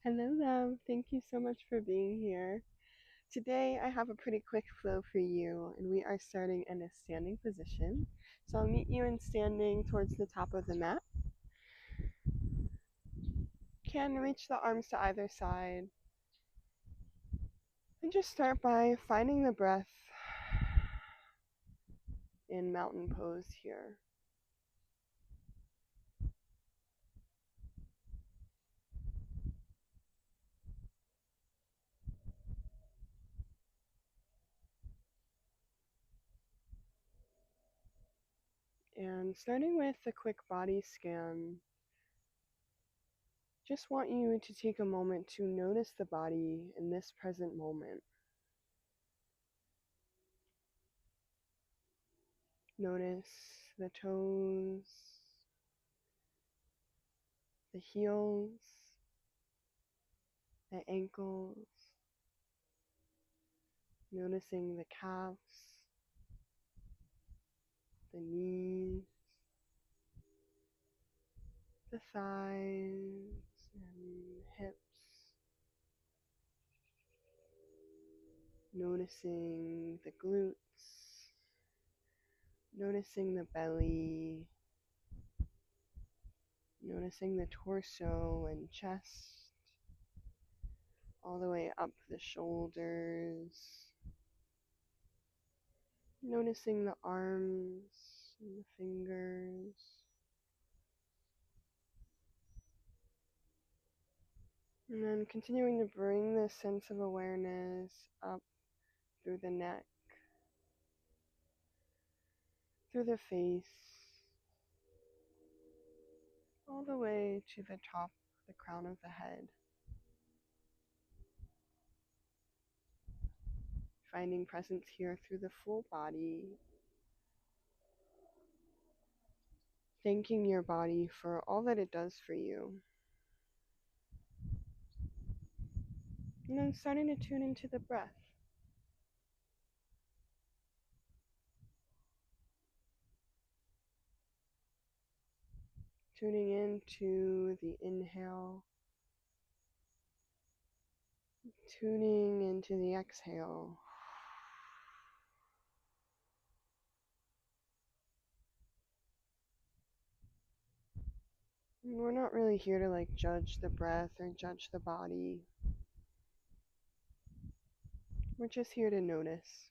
Hello, love. Thank you so much for being here. Today, I have a pretty quick flow for you, and we are starting in a standing position. So I'll meet you in standing towards the top of the mat. Can reach the arms to either side. And just start by finding the breath in mountain pose here. And starting with a quick body scan, just want you to take a moment to notice the body in this present moment. Notice the toes, the heels, the ankles, noticing the calves, the knees, the thighs and hips, noticing the glutes, noticing the belly, noticing the torso and chest, all the way up the shoulders, noticing the arms and the fingers. And then continuing to bring this sense of awareness up through the neck, through the face, all the way to the top, the crown of the head. Finding presence here through the full body. Thanking your body for all that it does for you. And then starting to tune into the breath. Tuning into the inhale. Tuning into the exhale. And we're not really here to judge the breath or judge the body. We're just here to notice.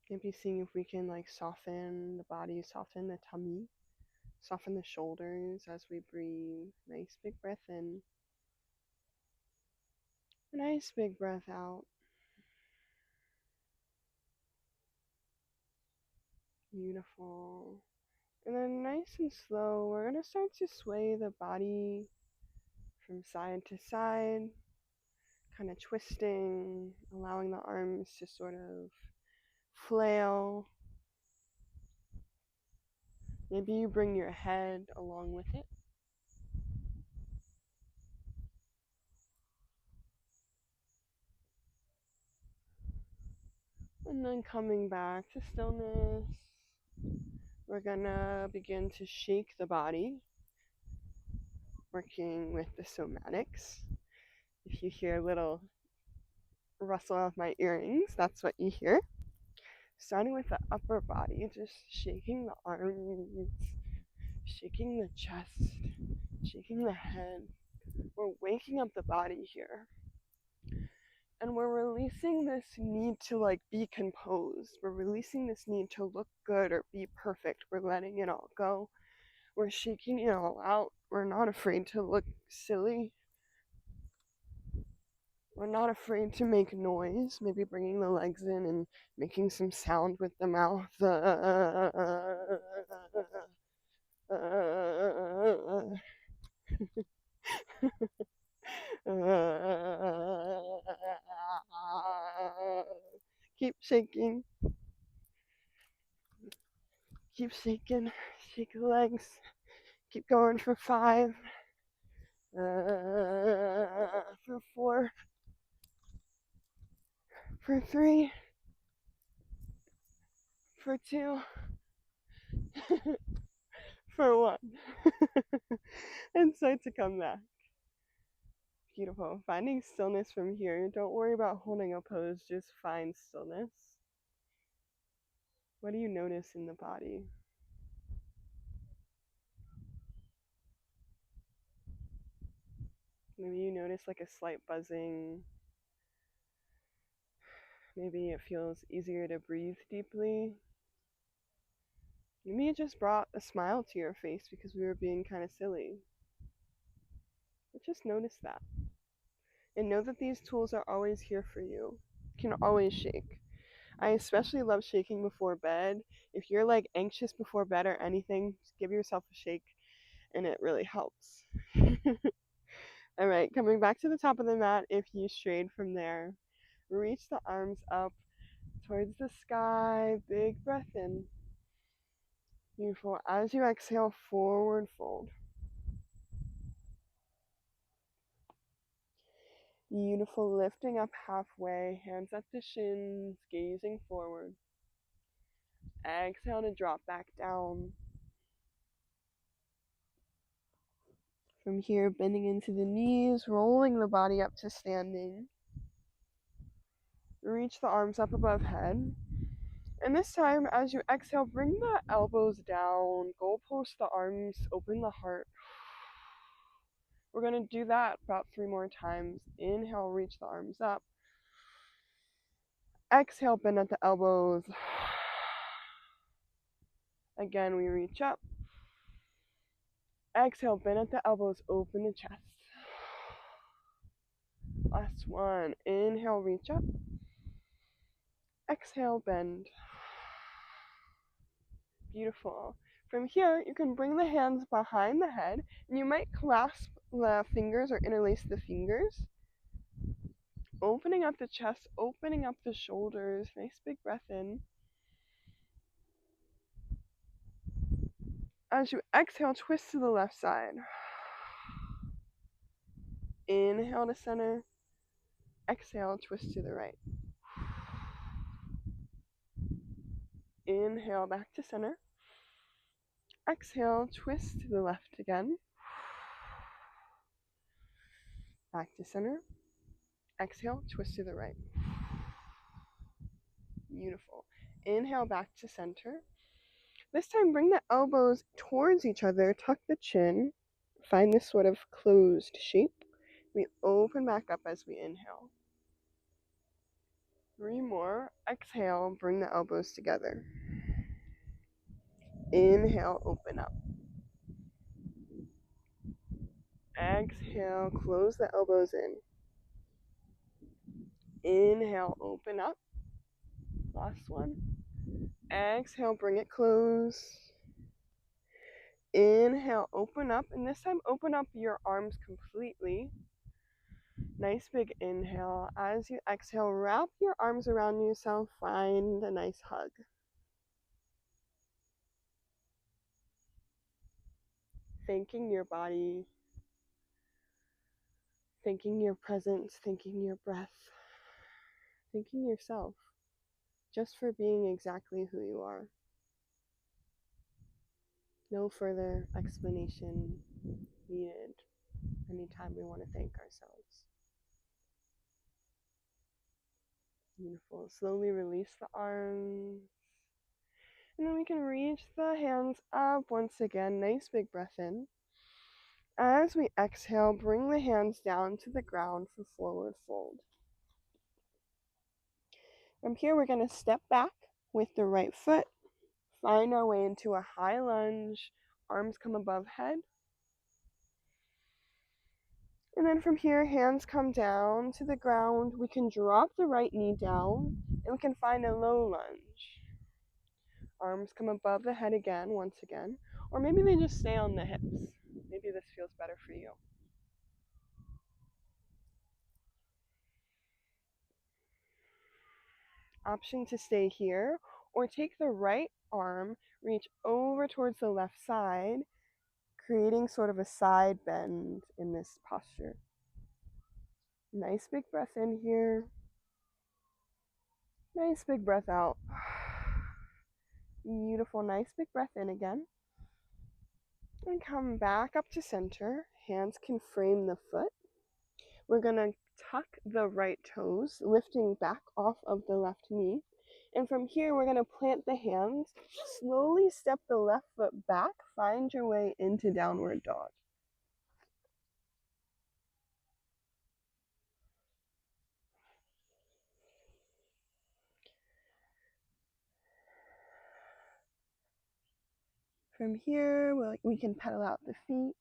Maybe seeing if we can soften the body, soften the tummy, soften the shoulders as we breathe. Nice big breath in. A nice big breath out. Beautiful. And then nice and slow, we're going to start to sway the body from side to side, kind of twisting, allowing the arms to sort of flail. Maybe you bring your head along with it. And then coming back to stillness, we're gonna begin to shake the body, working with the somatics. If you hear a little rustle of my earrings, that's what you hear. Starting with the upper body, just shaking the arms, shaking the chest, shaking the head. We're waking up the body here. And we're releasing this need to be composed. We're releasing this need to look good or be perfect. We're letting it all go. We're shaking it all out. We're not afraid to look silly. We're not afraid to make noise. Maybe bringing the legs in and making some sound with the mouth. Keep shaking. Keep shaking. Shake the legs. Keep going for 5. For 4. For 3. For 2. for one. And start to come back. Beautiful. Finding stillness from here. Don't worry about holding a pose, just find stillness. What do you notice in the body? Maybe you notice like a slight buzzing. Maybe it feels easier to breathe deeply. Maybe it just brought a smile to your face because we were being kind of silly. But just notice that. And know that these tools are always here for you. You can always shake. I especially love shaking before bed. If you're like anxious before bed or anything, just give yourself a shake and it really helps. All right, coming back to the top of the mat, if you strayed from there, reach the arms up towards the sky. Big breath in. Beautiful. As you exhale, forward fold. Beautiful. Lifting up halfway, hands at the shins, gazing forward. Exhale to drop back down. From here, bending into the knees, rolling the body up to standing. Reach the arms up above head. And this time, as you exhale, bring the elbows down, goalpost the arms, open the heart. We're going to do that about 3 more times. Inhale, reach the arms up. Exhale, bend at the elbows. Again, we reach up. Exhale, bend at the elbows, open the chest. Last one. Inhale, reach up. Exhale, bend. Beautiful. From here, you can bring the hands behind the head, and you might clasp the fingers or interlace the fingers. Opening up the chest, opening up the shoulders. Nice big breath in. As you exhale, twist to the left side. Inhale to center. Exhale, twist to the right. Inhale, back to center. Exhale, twist to the left again. Back to center. Exhale, twist to the right. Beautiful. Inhale, back to center. This time, bring the elbows towards each other, tuck the chin, find this sort of closed shape. We open back up as we inhale. 3 more. Exhale, bring the elbows together. Inhale, open up. Exhale, close the elbows in. Inhale, open up. Last one. Exhale, bring it close. Inhale, open up. And this time, open up your arms completely. Nice big inhale. As you exhale, wrap your arms around yourself. Find a nice hug. Thanking your body. Thanking your presence. Thanking your breath. Thanking yourself. Just for being exactly who you are. No further explanation needed anytime we want to thank ourselves. Beautiful. Slowly release the arms. And then we can reach the hands up once again. Nice big breath in. As we exhale, bring the hands down to the ground for forward fold. From here, we're going to step back with the right foot. Find our way into a high lunge. Arms come above head. And then from here, hands come down to the ground. We can drop the right knee down, and we can find a low lunge. Arms come above the head again, once again. Or maybe they just stay on the hips. Maybe this feels better for you. Option to stay here, or take the right arm, reach over towards the left side, creating sort of a side bend in this posture. Nice big breath in here. Nice big breath out. Beautiful, nice big breath in again. And come back up to center. Hands can frame the foot. We're going to tuck the right toes, lifting back off of the left knee. And from here, we're going to plant the hands. Slowly step the left foot back. Find your way into downward dog. From here, we can pedal out the feet.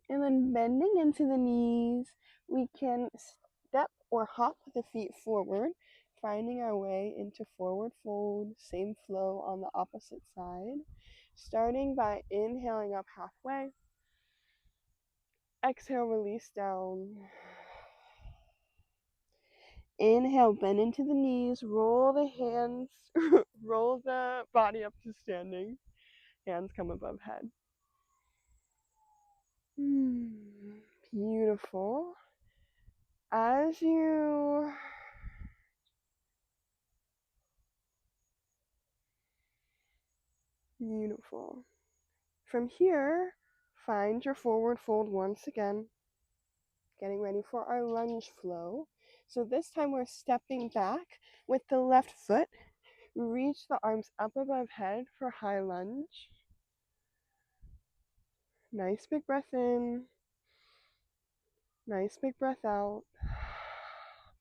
And then bending into the knees, we can step or hop the feet forward, finding our way into forward fold, same flow on the opposite side. Starting by inhaling up halfway. Exhale, release down. Inhale, bend into the knees, roll the hands, roll the body up to standing. Hands come above head. Beautiful. As you Beautiful. From here, find your forward fold once again. Getting ready for our lunge flow. So this time we're stepping back with the left foot. Reach the arms up above head for high lunge. Nice big breath in. Nice big breath out.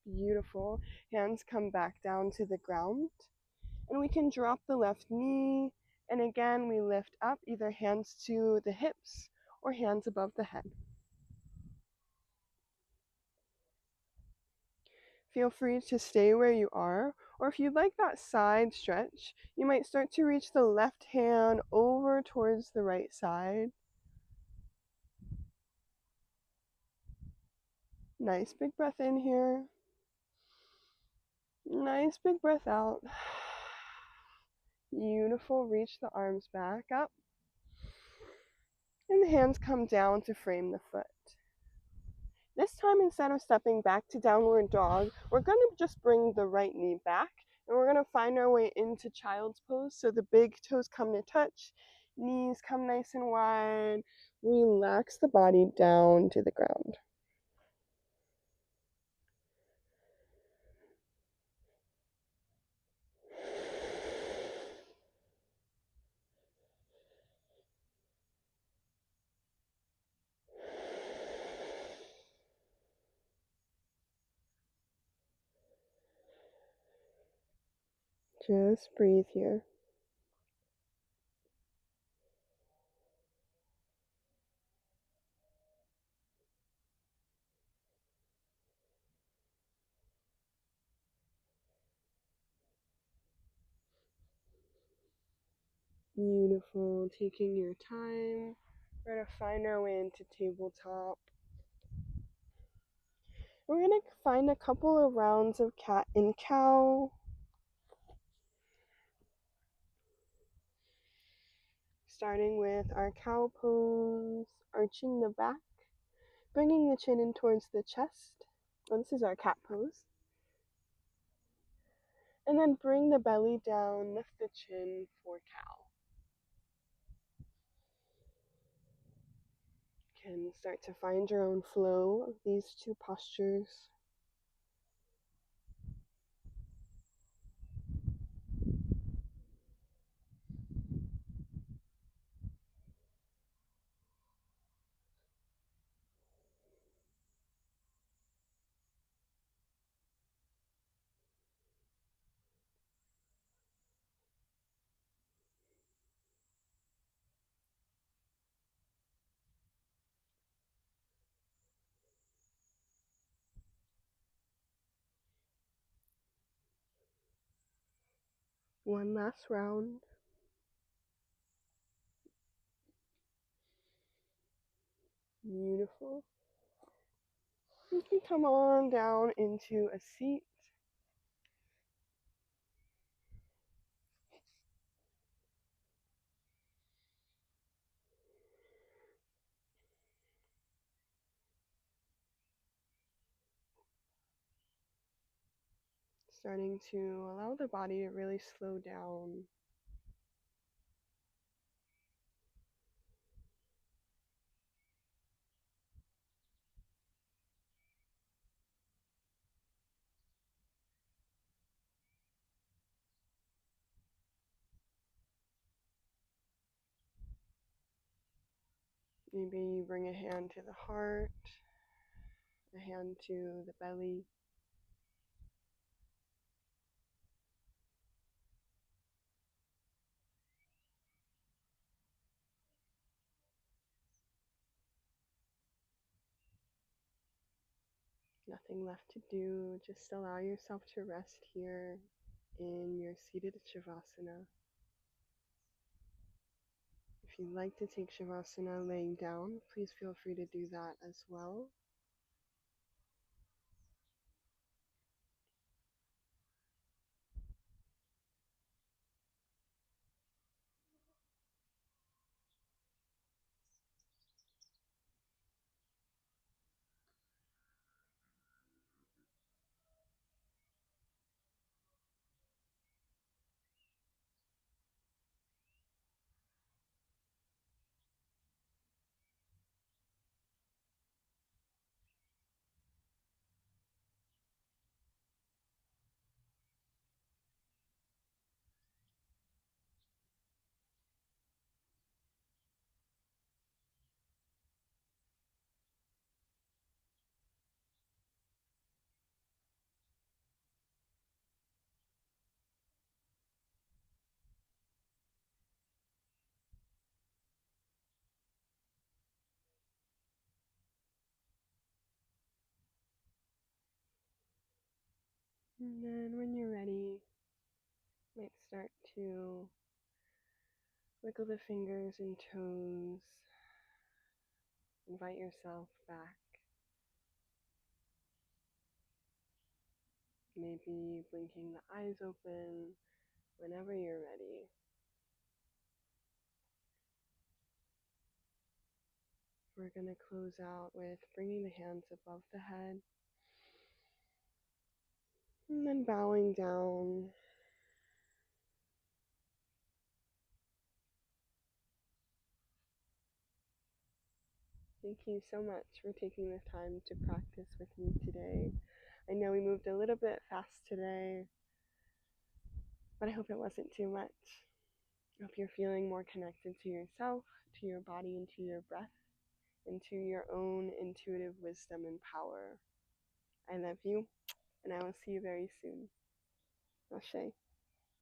Beautiful. Hands come back down to the ground. And we can drop the left knee. And again, we lift up, either hands to the hips or hands above the head. Feel free to stay where you are, or if you'd like that side stretch, you might start to reach the left hand over towards the right side. Nice big breath in here. Nice big breath out. Beautiful. Reach the arms back up. And the hands come down to frame the foot. This time, instead of stepping back to downward dog, we're going to just bring the right knee back. And we're going to find our way into child's pose. So the big toes come to touch. Knees come nice and wide. Relax the body down to the ground. Just breathe here. Beautiful. Taking your time. We're going to find our way into tabletop. We're going to find a couple of rounds of cat and cow. Starting with our cow pose, arching the back, bringing the chin in towards the chest. Oh, this is our cat pose. And then bring the belly down, lift the chin for cow. You can start to find your own flow of these two postures. One last round. Beautiful. You can come on down into a seat. Starting to allow the body to really slow down. Breathing in and out. Nice big breath in. Nice big breath out. Beautiful. Hands come back down to the ground. And we can come on down into a seat. Starting to allow the body to really slow down. Maybe you bring a hand to the heart, a hand to the belly. Nothing left to do. Just allow yourself to rest here in your seated Shavasana. If you'd like to take Shavasana laying down, please feel free to do that as well. And then when you're ready, you might start to wiggle the fingers and toes. Invite yourself back. Maybe blinking the eyes open whenever you're ready. We're going to close out with bringing the hands above the head and then bowing down. Thank you so much for taking the time to practice with me today. I know we moved a little bit fast today, but I hope it wasn't too much. I hope you're feeling more connected to yourself, to your body, and to your breath, and to your own intuitive wisdom and power. I love you, and I will see you very soon. Ashe.